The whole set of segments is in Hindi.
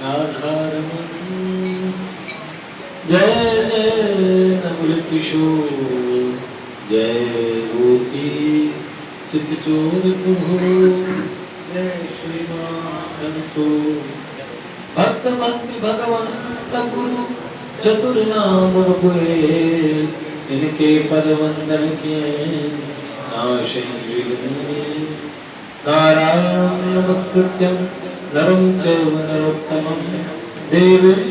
राधारमण जय जय नकुल किशोर जय गोपी चित्तचोर प्रभु जय श्रीमान भक्त भक्ति भगवंत गुरु चतुर नाम हुए इनके पद वंदन किए नारायण नमस्कृत्यं नरं चैव नरोत्तमं देवीं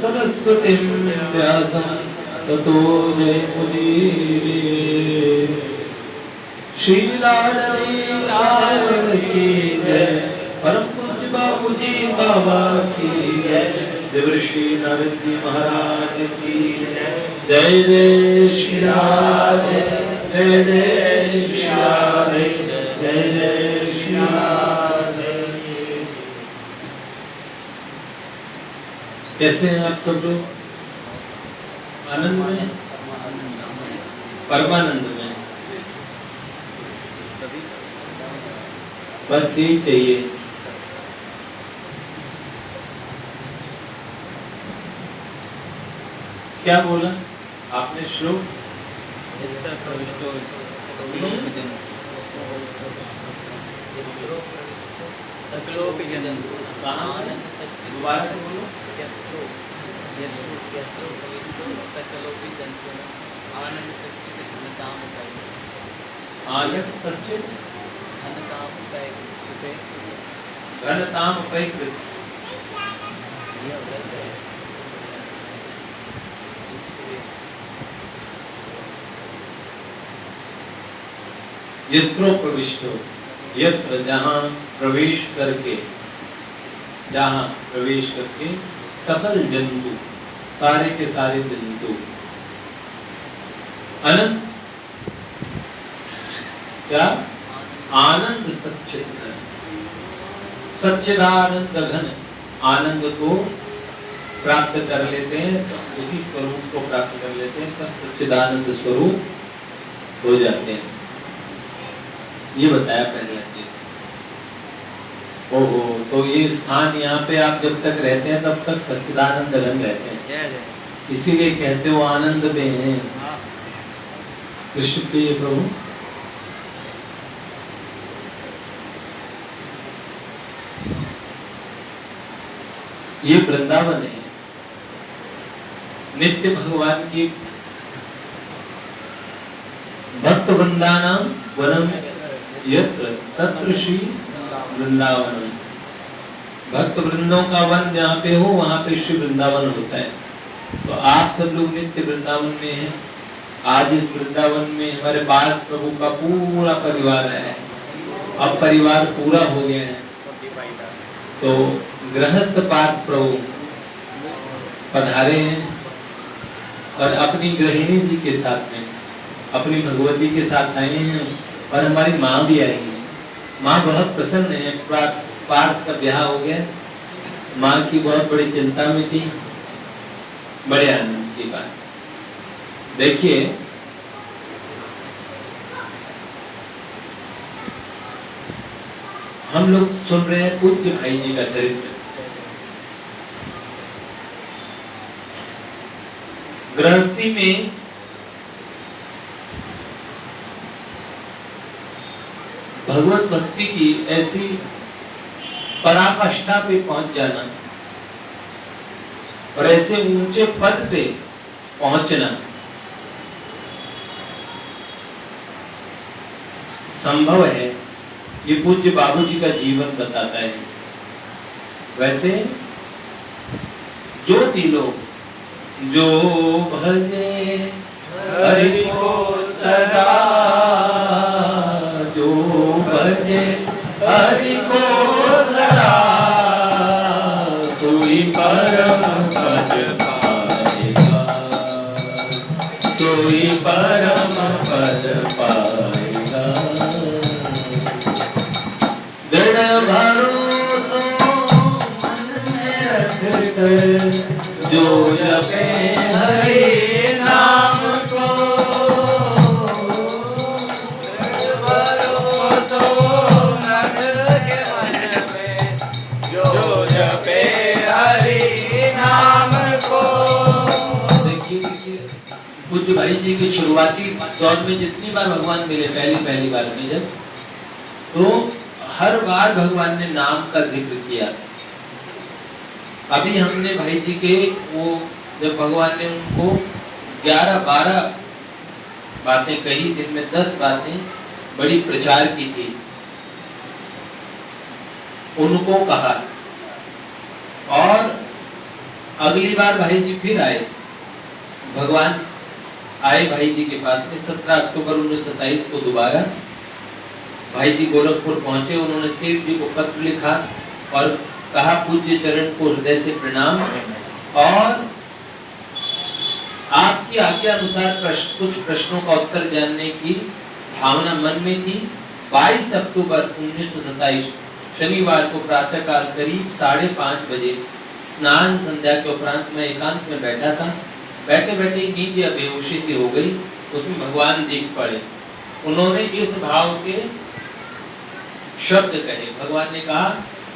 सरस्वतीं व्यासं ततो जयमुदीरये। श्री लाडली लाल की जय, परम पूज्य बाबूजी बाबा की जय, देवर्षि नारद जी महाराज की जय। जय श्री राधे, जय जय श्री राधे, जय जय श्री राधे। कैसे हैं आप सब लोग? आनंद में, परमानंद में, बस यही चाहिए। क्या बोला आपने श्लोक? घनताम उपैकृत यत्रो प्रविष्टो, यत्र जहाँ प्रवेश करके, जहाँ प्रवेश करके सकल जंतु, सारे के सारे जंतु अनंत क्या आनंद सच्चिदानंद, सच्चिदानंद घन आनंद को प्राप्त कर लेते हैं, उसी स्वरूप को प्राप्त कर लेते हैं, सब सच्चिदानंद स्वरूप हो जाते हैं। ये बताया पहले। ओहो, तो ये स्थान यहाँ पे आप जब तक रहते हैं तब तक सच्चिदानंद घन रहते हैं, इसीलिए कहते हो आनंद में हैं। कृष्ण प्रिय प्रभु ये वृंदावन है, नित्य भगवान की भक्त वृंदानाम वनम यत्र तत्र श्री वृंदावन। भक्त वृंदों का वन जहाँ पे हो वहाँ पे श्री वृंदावन होता है। तो आप सब लोग नित्य वृंदावन में हैं। आज इस वृंदावन में हमारे बाल प्रभु का पूरा परिवार है। अब परिवार पूरा हो गया है, तो गृहस्थ पार्थ प्रभु पधारे हैं और अपनी गृहिणी जी के साथ में, अपनी भगवती के साथ आए हैं और हमारी माँ भी आई है। माँ बहुत प्रसन्न है, पार्थ का ब्याह हो गया, माँ की बहुत बड़ी चिंता में थी, बड़े आनंद की बात। देखिए हम लोग सुन रहे हैं पूज्य भाई जी का चरित्र। गृहस्थी में भगवत भक्ति की ऐसी पराकाष्ठा पे पहुंच जाना और ऐसे ऊंचे पद पे पहुंचना संभव है, ये पूज्य बाबूजी का जीवन बताता है। वैसे जो भी लोग जो भजे हरि को सदा, जो भजे हरि को सदा, सोई परम पद पाएगा, सोई परम पद पाएगा। दृढ़ भरोसा मन में रखकर जो जपे हरि नाम को, भरोसा रख के मन में जो जपे पूज्य भाई जी की शुरुआती दौर में जितनी बार भगवान मिले, पहली बार में जब, तो हर बार भगवान ने नाम का जिक्र किया। अभी हमने भाई जी के वो जब भगवान ने उनको 11-12 बातें कही, जिनमें 10 बातें बड़ी प्रचार की थी, उनको कहा। और अगली बार भाई जी फिर आए, भगवान आए भाई जी के पास में 17 अक्टूबर 1927 को दोबारा भाई जी गोरखपुर पहुंचे। उन्होंने सेठ जी को पत्र लिखा और कहा पूज्य चरण को हृदय से प्रणाम, और आपकी आज्ञा अनुसार कुछ प्रश्नों का उत्तर जानने की भावना मन में थी। 22 अक्टूबर 1927 शनिवार को प्रातः काल करीब 5:30 बजे स्नान संध्या के उपरांत मैं एकांत में बैठा था। बैठे बैठे नींद या बेहोशी सी हो गई, उसमें भगवान दिख पड़े। उन्होंने इस भाव के शब्द कहे। भगवान ने कहा,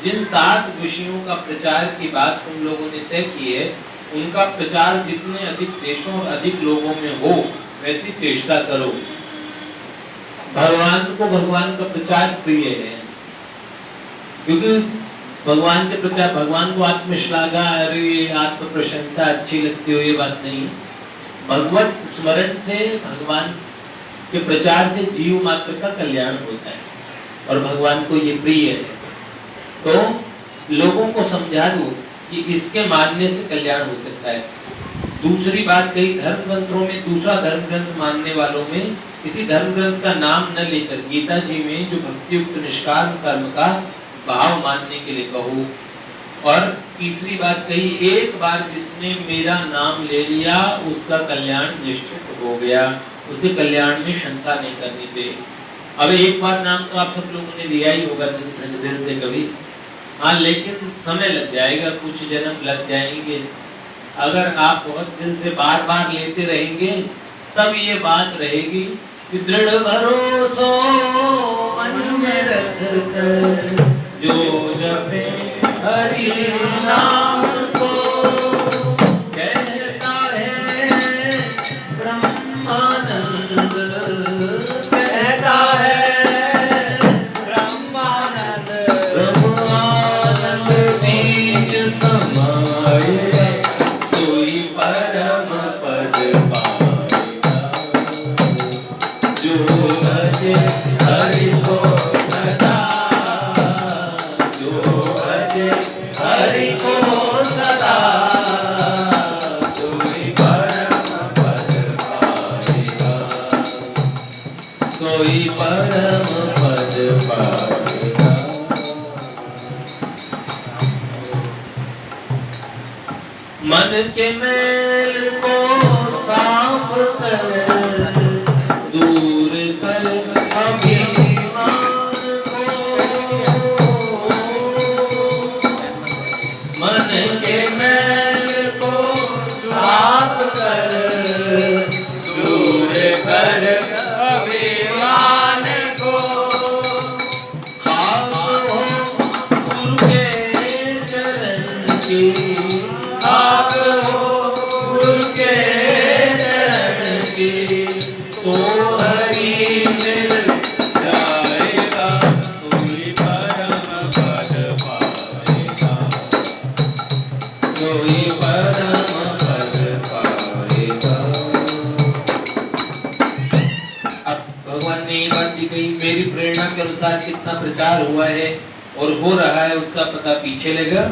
जिन 7 विषयों का प्रचार की बात तुम लोगों ने तय की है, उनका प्रचार जितने अधिक देशों और अधिक लोगों में हो, वैसी चेष्टा करो। भगवान को भगवान का प्रचार प्रिय है, क्योंकि भगवान के प्रचार, भगवान को आत्मश्लाघा, अरे आत्म प्रशंसा अच्छी लगती हो, ये बात नहीं। भगवत स्मरण से, भगवान के प्रचार से जीव मात्र का कल्याण होता है और भगवान को ये प्रिय है। तो लोगों को समझा दो कि इसके मानने से कल्याण हो सकता है। दूसरी बात, कई धर्म ग्रंथों में, दूसरा धर्म ग्रंथ मानने वालों में किसी धर्म ग्रंथ का नाम न लेकर गीता जी में जो भक्ति युक्त निष्काम कर्म का भाव मानने के लिए कहो। और तीसरी बात कही, एक बार जिसने मेरा नाम ले लिया उसका कल्याण निश्चित हो गया, उसके कल्याण में शंका नहीं करनी चाहिए। अब एक बार नाम तो आप सब लोगों ने लिया ही होगा दिल से कभी, हाँ, लेकिन समय लग जाएगा, कुछ जन्म लग जाएंगे। अगर आप बहुत दिल से बार बार लेते रहेंगे तब ये बात रहेगी कि दृढ़ भरोसा मन में रख कर जो जपे हरि नाम को, कहता है ब्रह्मानंद, कहता है ब्रह्मानंद, ब्रह्मानंद बीज समाये सोई परम पद पाएगा। जो भजे हरि को सदा, हरि को सदा, सोई परम पद पाएगा, सोई परम पद पाएगा। मन के मैल को साफ कर, दूर कर अभिमान को, मन के मैल को साफ कर, दूर कर अभिमान को, खाक हो गुरु के चरण की, खाक हो गुरु के चरण की, तो हरि मिल जाएगा, सोई परम पद पाएगा, सोई परम पद पाएगा। अब भगवान ने ये बात भी कही, मेरी प्रेरणा के अनुसार कितना प्रचार हुआ है और हो रहा है उसका पता पीछे लगा,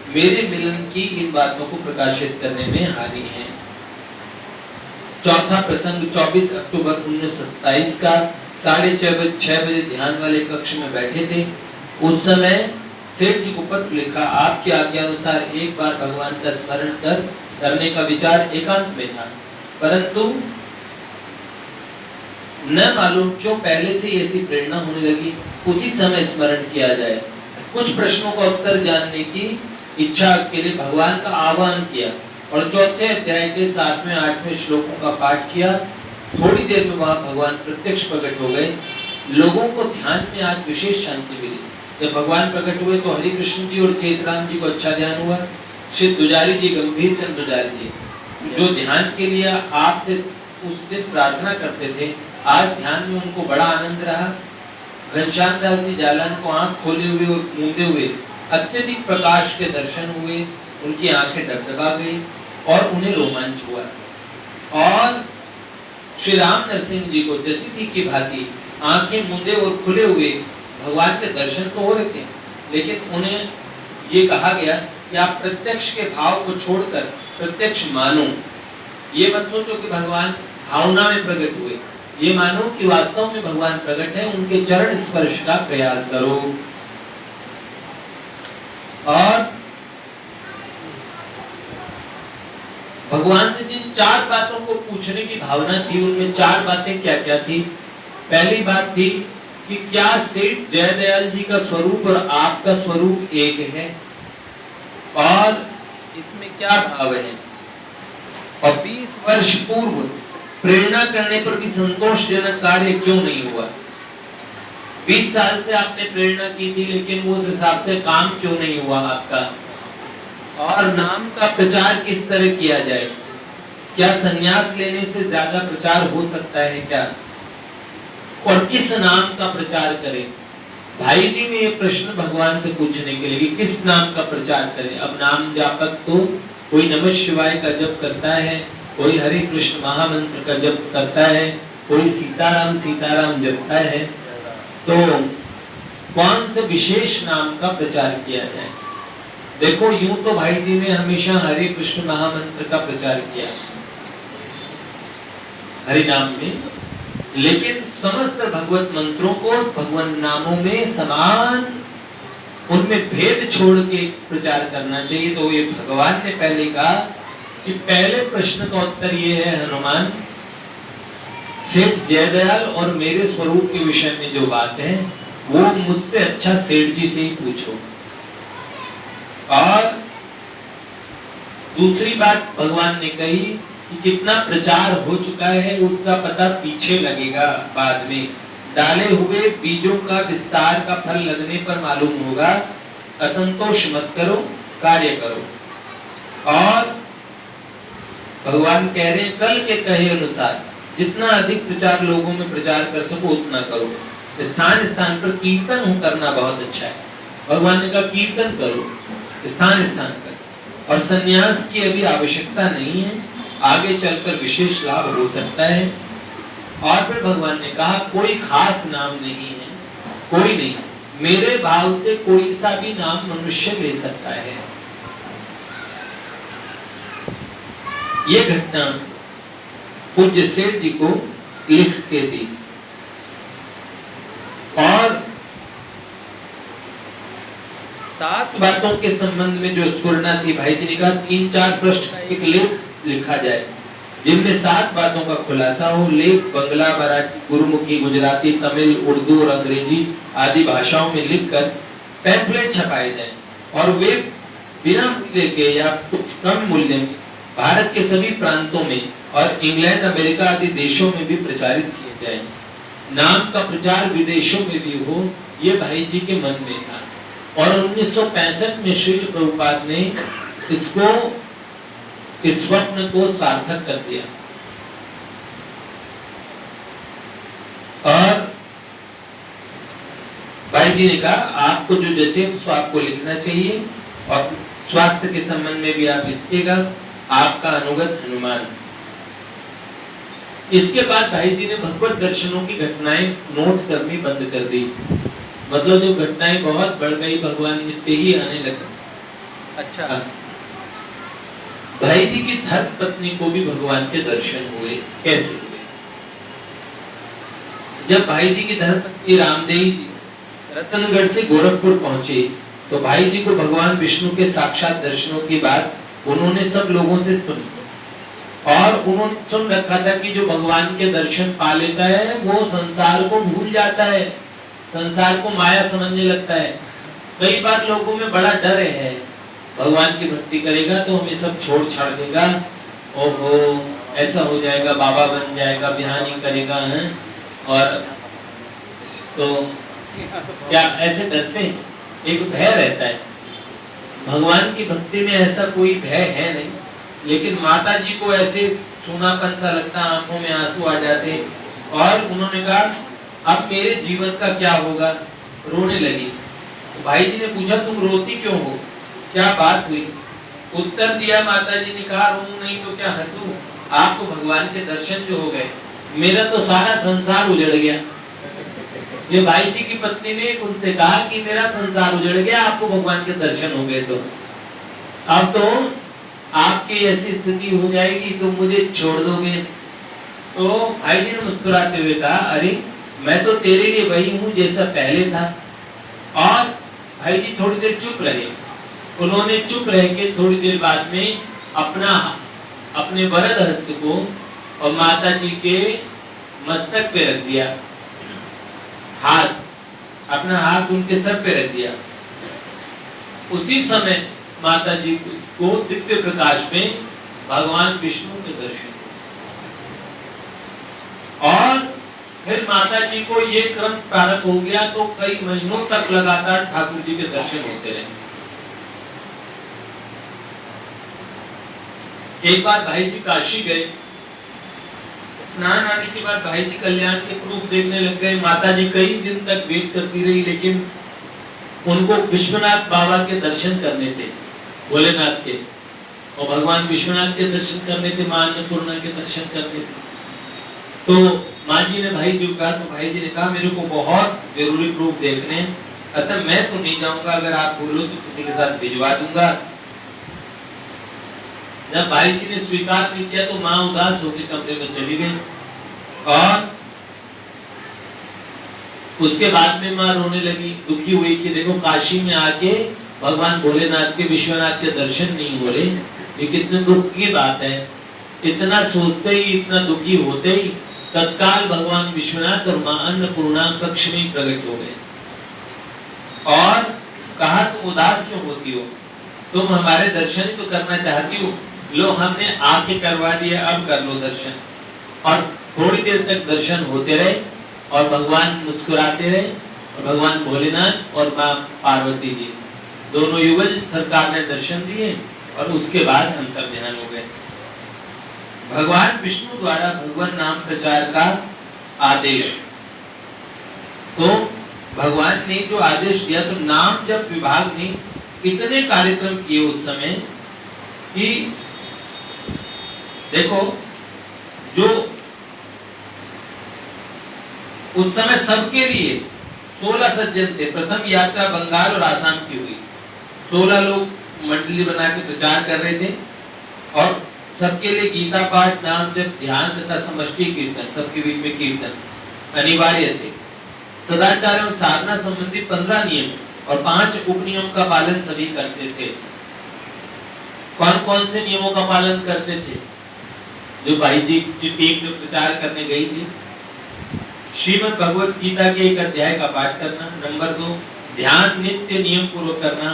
मेरे मिलन की इन बातों को प्रकाशित करने में हानि है। चौथा प्रसंग 24 अक्टूबर 1927 का 6:30 बजे ध्यान वाले कक्ष में बैठे थे। उस समय सेठ जी को पत्र लिखा, आपकी आज्ञा अनुसार एक बार भगवान का स्मरण करने का विचार एकांत में था, परंतु न मालूम क्यों पहले से ऐसी प्रेरणा होने लगी उसी समय स्मरण किया जाए। कुछ प्रश्नों का उत्तर जानने की इच्छा के लिए भगवान का आह्वान किया और चौथे अध्याय के 7वें 8वें श्लोकों का पाठ किया। थोड़ी देर में वहां भगवान प्रत्यक्ष प्रकट हो गए। लोगों को ध्यान में आज विशेष शांति मिली। जब भगवान प्रकट हुए तो हरि कृष्ण जी और चेतराम जी को अच्छा ध्यान हुआ। श्री दुजारी जी, गंभीर चंद दुजारी जी, जो ध्यान के लिए आपसे उस दिन प्रार्थना करते थे, आज ध्यान में उनको बड़ा आनंद रहा। घनश्याम दास जी जालान को आंख खोले हुए और मूंदे हुए अत्यधिक प्रकाश के दर्शन हुए, उनकी आंखें डगडगा गई और उन्हें रोमांच हुआ। और श्री राम नरसिंह जी को जैसी थी की भांति आंखें मूंदे और खुले हुए भगवान के दर्शन तो हो रहे थे, लेकिन उन्हें ये कहा गया कि आप प्रत्यक्ष के भाव को छोड़कर प्रत्यक्ष मानो। ये मत सोचो कि भगवान भावना में प्रकट हुए, ये मानो कि वास्तव में भगवान प्रकट है, उनके चरण स्पर्श का प्रयास करो। और भगवान से जिन 4 बातों को पूछने की भावना थी, उनमें 4 बातें क्या क्या थी। पहली बात थी कि क्या सेठ जयदयाल जी का स्वरूप और आपका स्वरूप एक है, और इसमें क्या भाव है। और 20 वर्ष पूर्व प्रेरणा करने पर भी संतोषजनक कार्य क्यों नहीं हुआ। 20 साल से आपने प्रेरणा की थी, लेकिन वो उस हिसाब से काम क्यों नहीं हुआ आपका। और नाम का प्रचार किस तरह किया जाए, क्या सन्यास लेने से ज्यादा प्रचार हो सकता है क्या, और किस नाम का प्रचार करें। भाई जी ने ये प्रश्न भगवान से पूछने के लिए, किस नाम का प्रचार करें। अब नाम जापक तो कोई नमः शिवाय का जप करता है, कोई हरे कृष्ण महामंत्र का जप करता है, कोई सीताराम सीताराम जपता है, तो कौन से विशेष नाम का प्रचार किया जाए। देखो यूं तो भाई जी ने हमेशा हरे कृष्ण महामंत्र का प्रचार किया हरि नाम में, लेकिन समस्त भगवत मंत्रों को भगवान नामों में समान, उनमें भेद छोड़ के प्रचार करना चाहिए। तो ये भगवान ने पहले कहा कि पहले प्रश्न का उत्तर ये है, हनुमान सेठ जयदयाल और मेरे स्वरूप के विषय में जो बात है वो मुझसे अच्छा सेठ जी से ही पूछो। और दूसरी बात भगवान ने कही कि कितना प्रचार हो चुका है उसका पता पीछे लगेगा, बाद में डाले हुए बीजों का विस्तार का फल लगने पर मालूम होगा। असंतोष मत करो, कार्य करो। और भगवान कह रहे हैं कल के कहे अनुसार जितना अधिक प्रचार लोगों में प्रचार कर सको उतना करो। स्थान स्थान पर कीर्तन करना बहुत अच्छा है। भगवान ने कहा कीर्तन करो, स्थान स्थान कर। और सन्यास की अभी आवश्यकता नहीं है, आगे चलकर विशेष लाभ हो सकता है। और फिर भगवान ने कहा कोई खास नाम नहीं है, कोई नहीं, मेरे भाव से कोई सा भी नाम मनुष्य ले सकता है। ये घटना पूज्य सेठ जी को लिख के दी। और 7 बातों के संबंध में जो स्फुरना थी, भाई जी ने कहा 3-4 पृष्ठ का एक लेख लिखा जाए जिनमें 7 बातों का खुलासा हो। लेख बंगला, मराठी, गुरुमुखी, गुजराती, तमिल, उर्दू और अंग्रेजी आदि भाषाओं में लिखकर पैम्फलेट छपाए जाएं और वे बिना मूल्य के या कुछ कम मूल्य में भारत के सभी प्रांतों में और इंग्लैंड, अमेरिका आदि देशों में भी प्रचारित किए जाएं। नाम का प्रचार विदेशों में भी हो, ये भाई जी के मन में था। और 1965 में श्री प्रभुपाद ने इसको, इस स्वप्न को सार्थक कर दिया। और भाई जी ने कहा आपको जो जचे उसको आपको लिखना चाहिए, और स्वास्थ्य के संबंध में भी आप लिखिएगा, आपका अनुगत हनुमान। इसके बाद भाई जी ने भगवत दर्शनों की घटनाएं नोट करनी बंद कर दी। मतलब जो घटनाएं बहुत बढ़ गई, भगवान नित्य ही आने लगे। अच्छा, भाई जी की धर्म पत्नी को भी भगवान के दर्शन हुए। कैसे हुए? जब भाई जी की धर्म पत्नी रामदेवी जी रतनगढ़ से गोरखपुर पहुंचे तो भाई जी को भगवान विष्णु के साक्षात दर्शनों की बात उन्होंने सब लोगों से सुनी। और उन्होंने सुन रखा था कि जो भगवान के दर्शन पा लेता है वो संसार को भूल जाता है, संसार को माया समझने लगता है। कई बार लोगों में बड़ा डर है, भगवान की भक्ति करेगा तो हमें सब छोड़ छाड़ देगा, ओहो ऐसा हो जाएगा, बाबा बन जाएगा, बिहार नहीं करेगा है। और तो क्या ऐसे डरते हैं, एक भय रहता है। भगवान की भक्ति में ऐसा कोई भय है नहीं, लेकिन माता जी को ऐसे सूनापन सा लगता, आंखों में आंसू आ जाते। और उन्होंने कहा अब मेरे जीवन का क्या होगा, रोने लगी। तो भाई जी ने पूछा तुम रोती क्यों हो, क्या बात हुई? उत्तर दिया माता जी ने कहा रो नहीं तो क्या हंसू, आपको भगवान के दर्शन जो हो गए, मेरा तो सारा संसार उजड़ गया। ये भाई जी की पत्नी ने उनसे कहा कि मेरा संसार उजड़ गया, आपको भगवान के दर्शन हो गए, तो अब तो आपकी ऐसी स्थिति हो जाएगी तो मुझे छोड़ दोगे। तो भाई जी ने मुस्कुराते हुए कहा अरे मैं तो तेरे लिए वही हूँ जैसा पहले था। और भाई जी थोड़ी देर चुप रहे। उन्होंने चुप रह के थोड़ी देर बाद में अपने वरद हस्त को और माता जी के मस्तक पे रख दिया, अपना हाथ उनके सर पे रख दिया। उसी समय माता जी को दिव्य प्रकाश में भगवान विष्णु के दर्शन, और फिर माता जी को ये क्रम प्रारंभ हो गया। तो कई महीनों तक लगातार ठाकुर जी के दर्शन होते रहे। एक बार भाई जी काशी गए, स्नान आने के बाद भाई जी कल्याण के प्रूफ देखने लग गए। माता जी कई दिन तक वेट करती रही, लेकिन उनको विश्वनाथ बाबा के दर्शन करने थे, भोलेनाथ के, और भगवान विश्वनाथ के दर्शन करने थे, मां अन्नपूर्णा के दर्शन करने थे। तो मां जी ने भाई जी को कहा, तो भाई जी ने कहा मेरे को बहुत जरूरी प्रूफ देखने, अतः मैं तो नहीं जाऊंगा, अगर आप बोलो तो किसी के साथ भिजवा दूंगा। जब भाई जी ने स्वीकार नहीं किया तो मां उदास होकर कमरे में चली गई। और उसके बाद में मां रोने लगी, दुखी हुई कि देखो काशी में आके भगवान भोलेनाथ के, विश्वनाथ के दर्शन नहीं हो रहे, ये कितने दुख की बात है। इतना सोचते ही, इतना दुखी होते ही तत्काल भगवान विश्वनाथ और मां अन्नपूर्णा कक्ष में प्रकट हो गए और कहा तुम उदास क्यों होती हो, तुम हमारे दर्शन ही तो करना चाहती हो, लो हमने आके करवा दिया, अब कर लो दर्शन। और थोड़ी देर तक दर्शन होते रहे और भगवान मुस्कुराते रहे, और भगवान भोलेनाथ और मां पार्वती जी दोनों युगल सरकार ने दर्शन दिए, और उसके बाद अंतर ध्यान हो गए। भगवान विष्णु द्वारा भगवान नाम प्रचार का आदेश, तो भगवान ने जो आदेश दिया, तो नाम जब विभाग ने इतने कार्यक्रम किए उस समय कि देखो, जो उस समय सबके लिए 16 सज्जन थे। प्रथम यात्रा बंगाल और आसाम की हुई, 16 लोग मंडली बना के प्रचार कर रहे थे, और सबके लिए गीता पाठ, नाम जप, ध्यान तथा समष्टि कीर्तन, सबके बीच में कीर्तन अनिवार्य थे। सदाचार एवं साधना संबंधी 15 नियम और 5 उपनियम का पालन सभी करते थे। कौन कौन से नियमों का पालन करते थे? जो भाई जी की टीम जो प्रचार करने गई थी, श्रीमद् भगवत गीता के एक अध्याय का पाठ करना, नंबर 2 ध्यान नित्य नियम पूर्वक करना,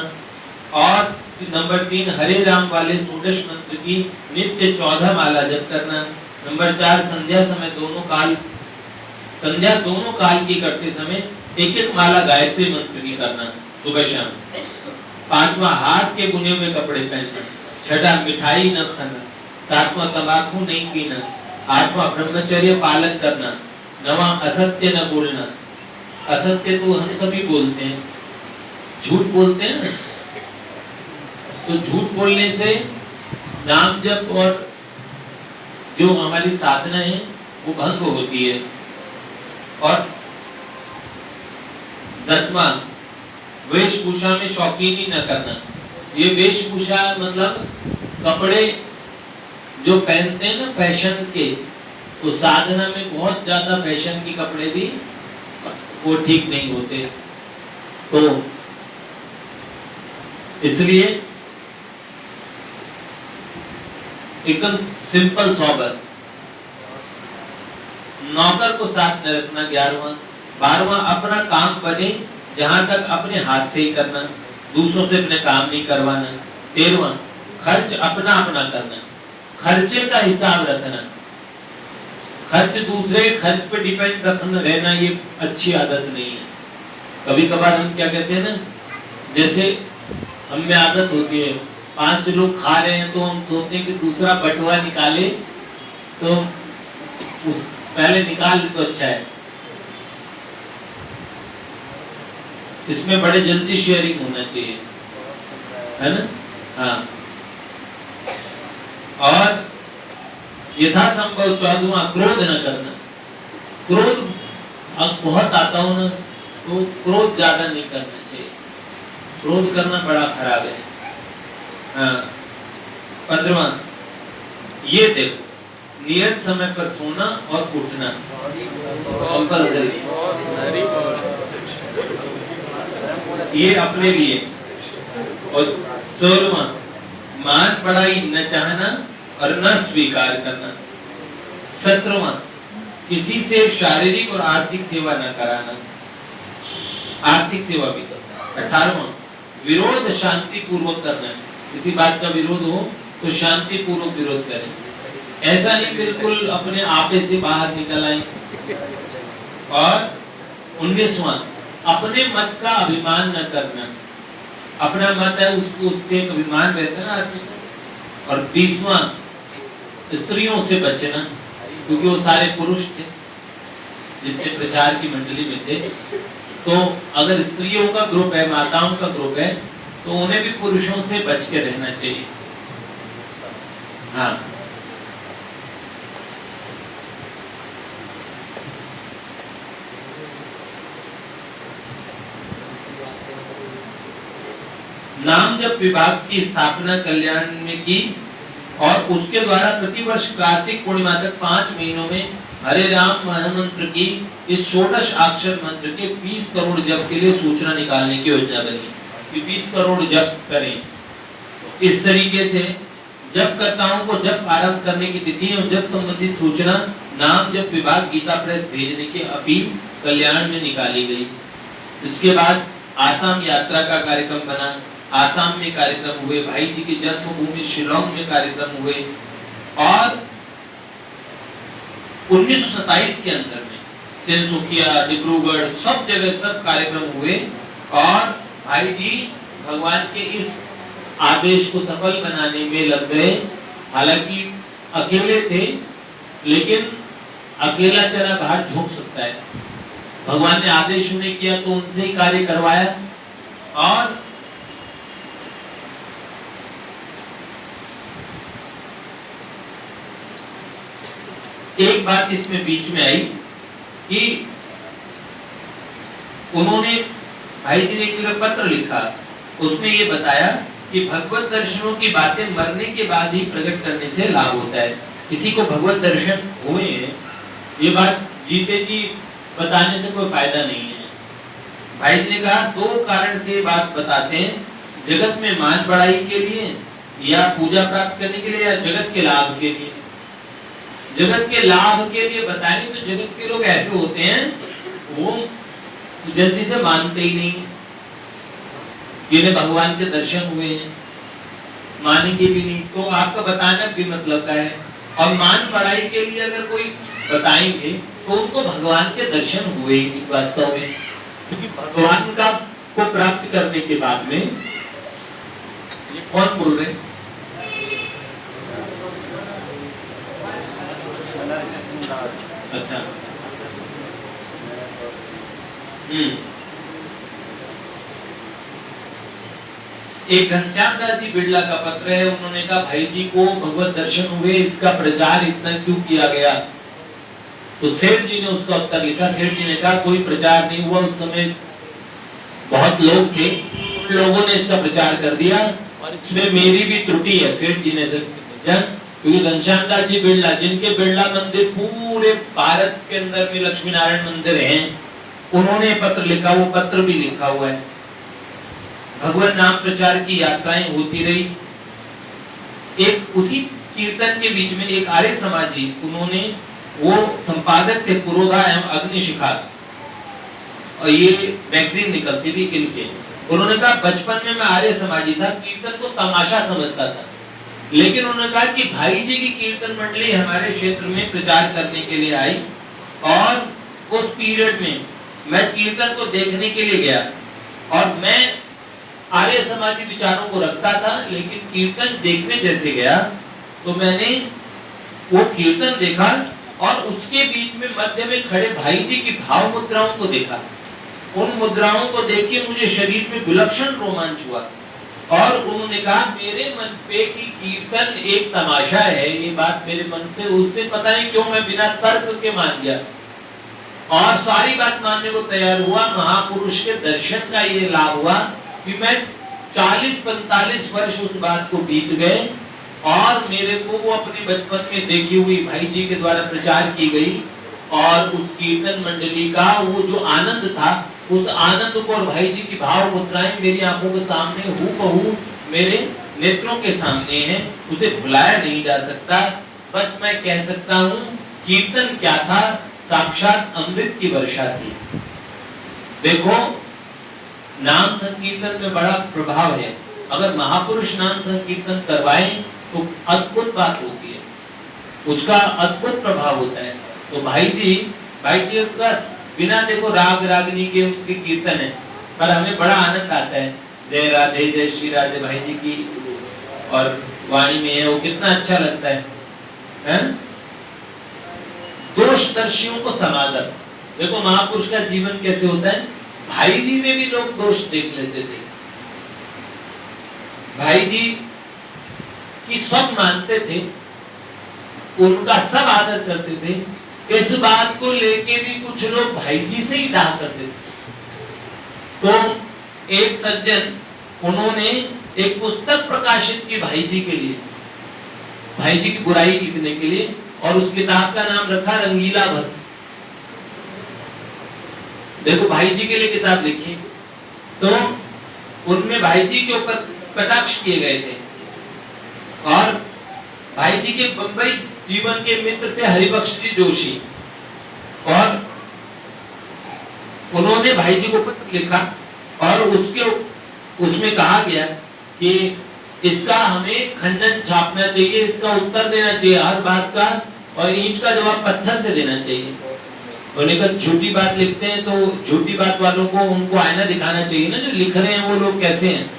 और नंबर 3 हरे राम वाले 16 मंत्र की नित्य 14 माला जप करना, नंबर 4 संध्या समय संध्या दोनों काल की करते समय एक एक माला गायत्री मंत्र की करना सुबह शाम, 5वां हाथ के बुने हुए कपड़े पहनना, 6वां मिठाई न खाना, 7वां तंबाकू नहीं पीना, 8वां ब्रह्मचर्य पालन करना, 9वां असत्य न बोलना। असत्य तो हम सभी बोलते हैं, झूठ बोलते हैं ना, तो झूठ बोलने से नाम जप और जो हमारी साधना है वो भंग होती है। और 10वां वेशभूषा में शौकीनी न करना। ये वेशभूषा मतलब कपड़े जो पहनते हैं ना फैशन के, तो साधना में बहुत ज्यादा फैशन के कपड़े भी वो ठीक नहीं होते, तो इसलिए एकदम सिंपल सोबर। नौकर को साथ न रखना 11वां। 12वां अपना काम बने जहां तक अपने हाथ से ही करना, दूसरों से अपने काम नहीं करवाना। 13वां खर्च अपना अपना करना, खर्चे का हिसाब रखना। खर्च दूसरे खर्च पे डिपेंड रखना रहना ये अच्छी आदत नहीं है। कभी कभार हम क्या कहते हैं ना, जैसे हम में आदत होती है 5 लोग खा रहे हैं तो हम सोचते हैं कि दूसरा बटुआ निकाले तो उस पहले निकाल तो अच्छा है। इसमें बड़े जल्दी शेयरिंग होना चाहिए, है ना? हाँ। और यथासंभव 14वां क्रोध न करना। क्रोध अब बहुत आता हो ना, तो क्रोध ज्यादा नहीं करना चाहिए। क्रोध करना बड़ा खराब है। हाँ। 15वां, ये देखो, नियत समय पर सोना और उठना कंपल्सरी, ये अपने लिए। और 16वां, मान बढ़ाई न चाहना और न स्वीकार करना। 17वां, किसी से शारीरिक और आर्थिक सेवा न कराना, आर्थिक सेवा भी करना। 18वां, विरोध शांति पूर्वक करना। किसी बात का विरोध हो तो शांति पूर्वक विरोध करें, ऐसा नहीं बिल्कुल अपने आपे से बाहर निकल आए। और 19वां, अपने मत का अभिमान न करना। अपना मत है, उसको उस पे अभिमान रहता है ना आदमी को। और 20वां, स्त्रियों से बचना, क्योंकि वो सारे पुरुष थे जितने प्रचार की मंडली में थे। तो अगर स्त्रियों का ग्रुप है, माताओं का ग्रुप है, तो उन्हें भी पुरुषों से बच के रहना चाहिए। हाँ। नाम जप विभाग की स्थापना कल्याण में की और उसके द्वारा प्रतिवर्ष कार्तिक पूर्णिमा तक 5 महीनों में हरे राम महामंत्र की इस 16 अक्षर मंत्र के 20 करोड़ जप के लिए सूचना निकालने की योजना बनी कि 20 करोड़ जप करें। इस तरीके से जपकर्ताओं को जप आरंभ करने की तिथि और जप संबंधी सूचना नाम जप विभाग गीता प्रेस भेजने की अपील कल्याण में निकाली गई। इसके बाद आसाम यात्रा का कार्यक्रम बना। आसाम में कार्यक्रम हुए, भाई जी की जन्मभूमि शिलोंग में कार्यक्रम हुए और 1927 के अंदर में तिनसुकिया, डिब्रूगढ़, सब जगह सब कार्यक्रम हुए और भाई जी भगवान के इस आदेश को सफल बनाने में लग गए। हालांकि अकेले थे, लेकिन अकेला चला बाहर झोंक सकता है। भगवान ने आदेश उन्हें किया तो उनसे ही कार्य करवाया। और एक बात इसमें बीच में आई कि उन्होंने भाई जी ने एक पत्र लिखा, उसमें ये बताया कि भगवत दर्शनों की बातें मरने के बाद ही प्रकट करने से लाभ होता है। किसी को भगवत दर्शन हुए हैं, ये बात जीते जी बताने से कोई फायदा नहीं है। भाई जी ने कहा 2 कारण से ये बात बताते हैं, जगत में मान बढ़ाई के लिए या पूजा प्राप्त करने के लिए या जगत के लाभ के लिए। जगत के लाभ के लिए बताएंगे तो जगत के लोग ऐसे होते हैं, वो जल्दी से मानते ही नहीं, जिन्हें भगवान के दर्शन हुए हैं मानेंगे भी नहीं। तो आपका बताना भी मतलब का है। और मान पढ़ाई के लिए अगर कोई बताएंगे तो उनको भगवान के दर्शन हुए ही नहीं वास्तव में, क्योंकि भगवान का को प्राप्त करने के बाद में ये कौन बोल रहे हैं? अच्छा। एक घनश्याम दास जी बिड़ला का पत्र है। उन्होंने कहा भाई जी को भगवत दर्शन हुए, इसका प्रचार इतना क्यों किया गया? तो सेठ जी ने उसका उत्तर लिखा। सेठ जी ने कहा कोई प्रचार नहीं हुआ, उस समय बहुत लोग थे, उन लोगों ने इसका प्रचार कर दिया और इसमें मेरी भी त्रुटि है। सेठ जी ने क्योंकि घनश्याम दास जी बिड़ला, जिनके बिड़ला मंदिर पूरे भारत के अंदर में लक्ष्मी नारायण मंदिर हैं, उन्होंने पत्र लिखा, वो पत्र भी लिखा हुआ है। भगवान नाम प्रचार की यात्राएं होती रही। एक उसी कीर्तन के बीच में एक आर्य समाजी, उन्होंने वो संपादक थे पुरोधा एवं अग्निशिखा, और ये मैगजीन निकलती थी इनके। उन्होंने कहा बचपन में मैं आर्य समाजी था, कीर्तन को तमाशा समझता था, लेकिन उन्होंने कहा कि भाई जी की कीर्तन मंडली हमारे क्षेत्र में प्रचार करने के लिए आई और उस पीरियड में मैं कीर्तन को देखने के लिए गया और मैं आर्य समाजी विचारों को रखता था, लेकिन कीर्तन देखने जैसे गया तो मैंने वो कीर्तन देखा और उसके बीच में मध्य में खड़े भाई जी की भाव मुद्राओं को देखा। उन मुद्राओं को देख के मुझे शरीर में विलक्षण रोमांच हुआ और उन्होंने कहा मेरे मन पे कि कीर्तन एक तमाशा है, ये बात मेरे मन से उस दिन पता नहीं क्यों मैं बिना तर्क के मान गया और सारी बात मानने को तैयार हुआ। महापुरुष के दर्शन का ये लाभ हुआ कि मैं 40-45 वर्ष उस बात को बीत गए और मेरे को वो अपने बचपन में देखी हुई भाई जी के द्वारा प्रचार की गई और उस कीर्तन मंडली का वो जो आनंद था, उस आनंद को और भाई जी की भाव मुद्राएं मेरी आंखों के सामने हूबहू मेरे नेत्रों के सामने हैं, उसे भुलाया नहीं जा सकता। बस मैं कह सकता हूँ कीर्तन क्या था, साक्षात अमृत की वर्षा थी। देखो नाम संकीर्तन में बड़ा प्रभाव है, अगर महापुरुष नाम संकीर्तन करवाएं तो अद्भुत बात होती है, उसका अद्भुत प्रभाव होता है। तो भाई जी का बिना देखो राग रागनी के उनके कीर्तन है, पर हमें बड़ा आनंद आता है। जय राधे जय श्री राधे भाई जी की और वाणी में है, वो कितना अच्छा लगता है? दोषदर्शियों को समादर। देखो महापुरुष का जीवन कैसे होता है, भाई जी में भी लोग दोष देख लेते थे। भाई जी की सब मानते थे, उनका सब आदर करते थे। इस बात को लेके भी कुछ लोग भाई जी से ही डाह करते थे। तो एक सज्जन, उन्होंने एक पुस्तक प्रकाशित की भाई जी के लिए, भाई जी की बुराई लिखने के लिए, और उस किताब का नाम रखा रंगीला भक्त। देखो भाई जी के लिए किताब लिखी, तो उनमें भाई जी के ऊपर कटाक्ष किए गए थे और भाई जी के बंबई जीवन के मित्र थे हरिबख्श जी जोशी, और उन्होंने भाई जी को पत्र लिखा और उसमें कहा गया कि इसका हमें खंडन छापना चाहिए, इसका उत्तर देना चाहिए हर बात का, और ईंट का जवाब पत्थर से देना चाहिए। उन्होंने कहा झूठी बात लिखते हैं तो झूठी बात वालों को उनको आईना दिखाना चाहिए ना, जो लिख रहे हैं वो लोग कैसे हैं।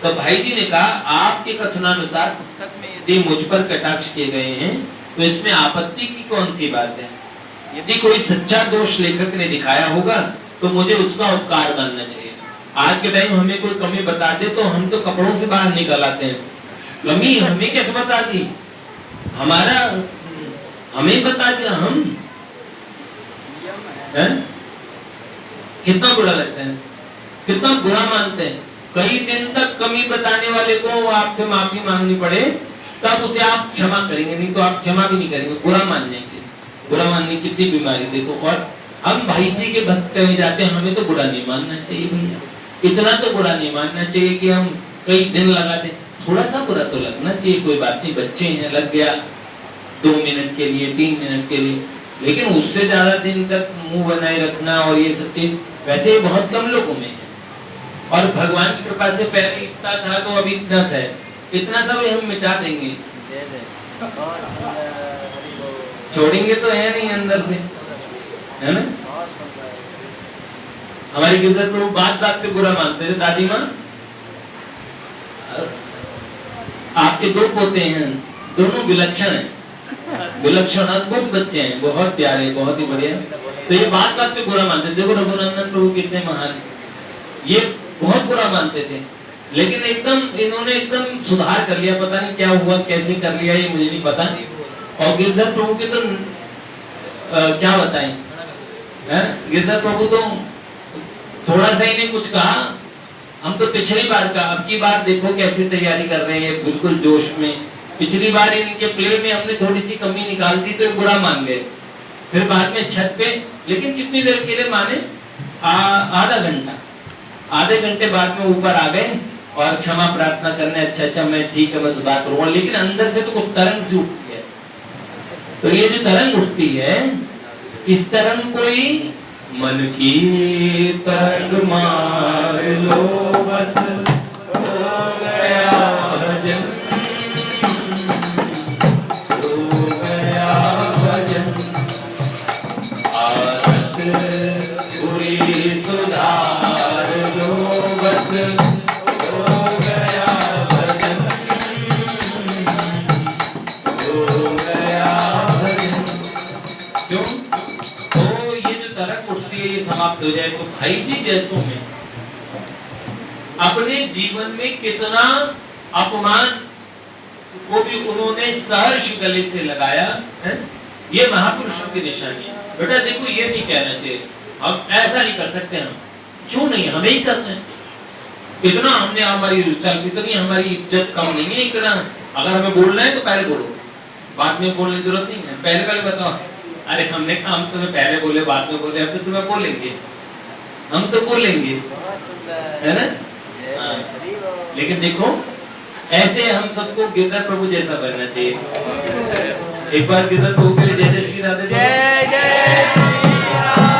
तो भाई जी ने कहा आपके कथनानुसार पुस्तक में यदि मुझ पर कटाक्ष किए गए हैं तो इसमें आपत्ति की कौन सी बात है? यदि कोई सच्चा दोष लेखक ने दिखाया होगा तो मुझे उसका उपकार मानना चाहिए। आज के टाइम हमें कोई कमी बता दे तो हम तो कपड़ों से बाहर निकल आते हैं, कमी हमें कैसे बता दी, हमारा हमें बता दिया, हम है? कितना बुरा लगता है, कितना बुरा मानते हैं। कई दिन तक कमी बताने वाले को आपसे माफी मांगनी पड़े तब उसे आप क्षमा करेंगे, नहीं तो आप क्षमा भी नहीं करेंगे। बुरा मानने की, बुरा मानने की कितनी बीमारी देखो। और हम भाई जी के भक्त कहे जाते हैं, हमें तो बुरा नहीं मानना चाहिए भैया, इतना तो बुरा नहीं मानना चाहिए कि हम कई दिन लगा दें। थोड़ा सा बुरा तो लगना चाहिए, कोई बात नहीं, बच्चे हैं, लग गया 2 मिनट के लिए 3 मिनट के लिए, लेकिन उससे ज्यादा दिन तक मुंह बनाए रखना और ये सब चीज वैसे ही बहुत कम लोगों में है। और भगवान की कृपा से पहले इतना था तो अभी इतना सा है, इतना सा भी हम मिटा देंगे, छोड़ेंगे तो है नहीं अंदर से, है ना। हमारे गिरधर प्रभु बात बात पे बुरा मानते थे। दादी माँ, आपके 2 पोते हैं, दोनों विलक्षण हैं, विलक्षण अद्भुत बच्चे हैं, बहुत प्यारे, बहुत ही बढ़िया। तो ये बात बात पे बुरा मानते थे। देखो रघुनंदन प्रभु कितने महान, ये बहुत बुरा मानते थे, लेकिन इन्होंने एकदम सुधार कर लिया। पता नहीं क्या हुआ, कैसे कर लिया, ये मुझे नहीं पता। और गिरधर प्रभु के तो क्या बताएं, गिरधर प्रभु तो थोड़ा सा ही नहीं कुछ कहा, हम तो पिछली बार का, अब की बार देखो कैसे तैयारी कर रहे हैं, बिल्कुल जोश में। पिछली बार इनके प्ले में हमने थोड़ी सी कमी निकाल दी तो बुरा मान गए, फिर बाद में छत पे, लेकिन कितनी देर के लिए माने, आधा घंटा, आधे घंटे बाद में ऊपर आ गए और क्षमा प्रार्थना करने, अच्छा मैं ठीक है, मैं सुधार करूंगा। लेकिन अंदर से तो कुछ तरंग सी उठती है। तो ये जो तरंग उठती है, इस तरंग को ही मन की तरंग मार लो बस हो गया भजन, हो गया भजन, आदत बुरी सुधार लो बस हो गया भजन, हो गया समाप्त हो जाए। तो भाई जी जैसों में अपने जीवन में कितना अपमान को भी उन्होंने सहर्ष गले से लगाया है, ये महापुरुषों की निशानी है। बेटा देखो ये नहीं कहना चाहिए हम ऐसा नहीं कर सकते, हम क्यों नहीं, हमें ही करना है। इतना हमने हमारी इतनी हमारी इज्जत कम नहीं है इतना। अगर हमें बोलना है तो पहले बोलो, बाद में बोलने की जरूरत नहीं है। पहले बताओ, अरे हमने कहा हम तुम्हें पहले बोले बाद में बोले, अब तो तुम्हें बोलेंगे, हम तो बोलेंगे, है ना? लेकिन देखो ऐसे हम सबको गिरधर प्रभु जैसा बनना चाहिए। एक बार गिरधर प्रभु के लिए जय जय श्री राधे, जय जय श्री राधे।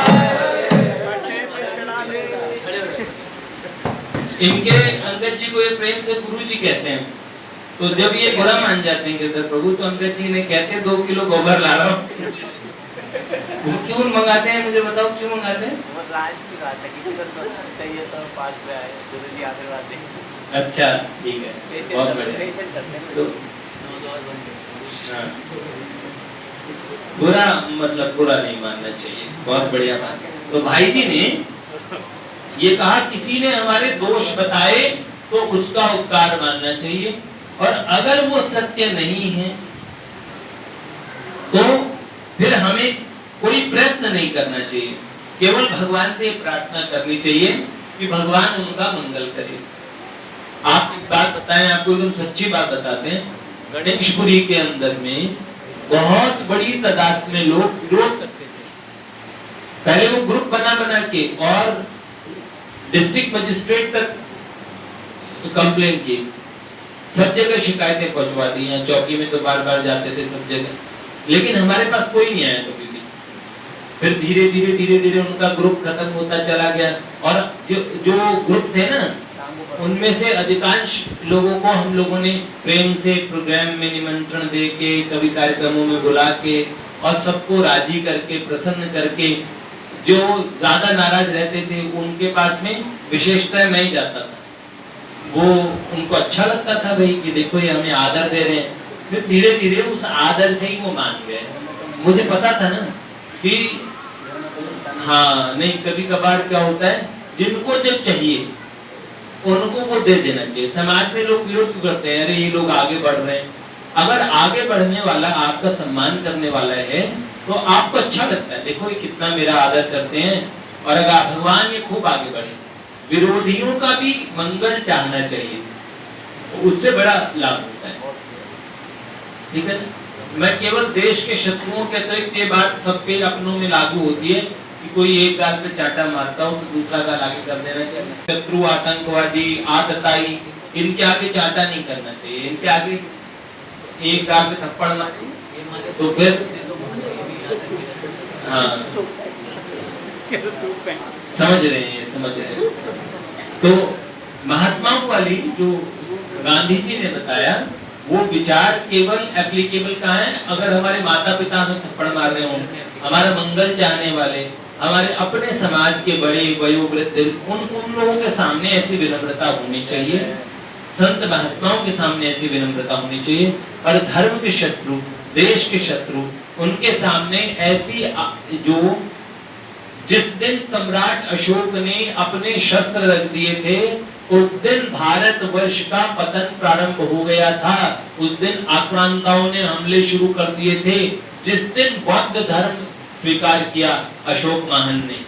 इनके अंगद जी को ये प्रेम से गुरु जी कहते हैं। तो जब ये बुरा मान जाते हैं गिरधर प्रभु, तो अंगद जी ने कहते 2 किलो गोबर ला रहा हूँ। वो क्यों मंगाते हैं, मुझे बताओ क्यों मंगाते हैं? वो राज की बात है, किसी को स्वस्थ चाहिए तो पास में आए, गुरु जी आशीर्वाद दें। अच्छा ठीक है, बहुत बढ़िया। तो बुरा मतलब बुरा नहीं मानना चाहिए, बहुत बढ़िया बात। तो भाई जी ने ये कहा किसी ने हमारे दोष बताए तो उसका उपकार मानना चाहिए, और अगर वो सत्य नहीं है तो फिर हमें कोई प्रयत्न नहीं करना चाहिए, केवल भगवान से प्रार्थना करनी चाहिए कि भगवान उनका मंगल करे। आप एक बात बताएं, आपको एकदम सच्ची बात बताते हैं। गणेशपुरी के अंदर में बहुत बड़ी तादाद में लोग विरोध करते थे। पहले वो ग्रुप बना बना के और डिस्ट्रिक्ट मजिस्ट्रेट तक कंप्लेन की, सब जगह शिकायतें पहुंचवा दी हैं, चौकी में तो बार बार जाते थे सब जगह, लेकिन हमारे पास कोई नहीं आया कभी भी। फिर धीरे धीरे उनका ग्रुप खत्म होता चला गया, और जो ग्रुप थे ना उनमें से अधिकांश लोगों को हम लोगों ने प्रेम से प्रोग्राम में निमंत्रण दे के, कभी कार्यक्रमों में बुला के और सबको राजी करके प्रसन्न करके, जो ज्यादा नाराज रहते थे उनके पास में विशेषतः मैं ही जाता था। वो उनको अच्छा लगता था भाई कि देखो ये हमें आदर दे रहे हैं। फिर धीरे धीरे उस आदर से ही वो मान गए। मुझे पता था ना कि हाँ नहीं, कभी कभार क्या होता है जिनको जब चाहिए उनको वो दे देना चाहिए। समाज में लोग विरोध करते हैं, अरे ये लोग आगे बढ़ रहे हैं। अगर आगे बढ़ने वाला आपका सम्मान करने वाला है तो आपको अच्छा लगता है, देखो ये कितना मेरा आदर करते हैं, और अगर भगवान ये खूब आगे बढ़े। विरोधियों का भी मंगल चाहना चाहिए, उससे बड़ा लाभ होता है, ठीक है। मैं केवल देश के शत्रुओं के अतिरिक्त ये बात सब पे अपनों में लागू होती है कि कोई एक गाल पे चाटा मारता हो तो दूसरा गाल आगे कर देना चाहिए। शत्रु, आतंकवादी, आतताई, इनके आगे चाटा नहीं करना चाहिए। इनके आगे एक गाल पे थप्पड़ मारे तो फिर हाँ समझ रहे हैं। तो महात्माओं वाली जो गांधी जी ने बताया वो विचार केवल एप्लीकेबल कहाँ है? अगर हमारे माता पिता हमें थप्पड़ मार रहे हों, हमारा मंगल चाहने वाले, हमारे अपने समाज के बड़े वयोवृद्ध, उन लोगों के सामने ऐसी विनम्रता होनी चाहिए। संत महात्माओं के सामने ऐसी विनम्रता होनी चाहिए। और धर्म के शत्रु, देश के शत्रु, उनके सामने ऐसी जो जिस दिन सम्राट अशोक ने अपने शस्त्र रख दिए थे उस दिन भारत वर्ष का पतन प्रारंभ हो गया था। उस दिन आक्रांताओं ने हमले शुरू कर दिए थे। जिस दिन बौद्ध धर्म स्वीकार किया अशोक महान ने,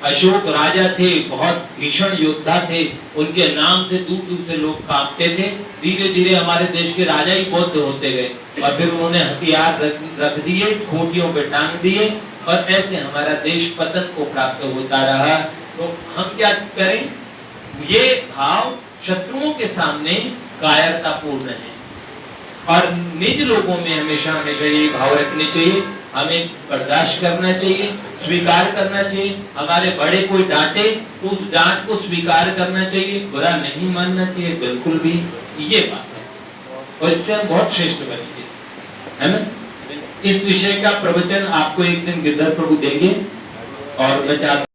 अशोक राजा थे, बहुत भीषण योद्धा थे, उनके नाम से दूर दूर से लोग कांपते थे। धीरे धीरे हमारे देश के राजा ही बौद्ध होते गए और फिर उन्होंने हथियार रख दिए, खूंटियों पे टांग दिए, और ऐसे हमारा देश पतन को प्राप्त होता रहा। तो हम क्या करें? ये भाव शत्रुओं के सामने कायरतापूर्ण है, और निज लोगों में हमेशा ये भाव रखने चाहिए। हमें बर्दाश्त करना चाहिए, स्वीकार करना चाहिए। हमारे बड़े कोई डांटे तो उस डांट को स्वीकार करना चाहिए, बुरा नहीं मानना चाहिए बिल्कुल भी। ये बात है, और इससे हम बहुत श्रेष्ठ बनेंगे, है ना। इस विषय का प्रवचन आपको एक दिन गिरधर प्रभु देंगे, और मैं चाहता